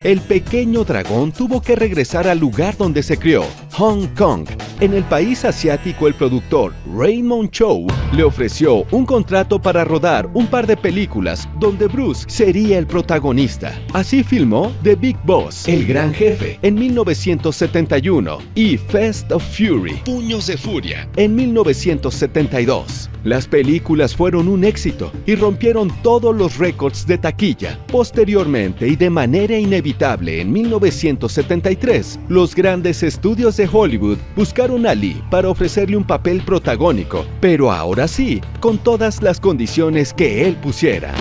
el pequeño dragón tuvo que regresar al lugar donde se crió, Hong Kong. En el país asiático, el productor Raymond Chow le ofreció un contrato para rodar un par de películas donde Bruce sería el protagonista. Así filmó The Big Boss, El Gran Jefe, en 1971 y Fist of Fury, Puños de Furia, en 1972. Las películas fueron un éxito y rompieron todos los récords de taquilla. Posteriormente y de manera inevitable, en 1973, los grandes estudios de Hollywood buscaron a Lee para ofrecerle un papel protagónico, pero ahora sí, con todas las condiciones que él pusiera.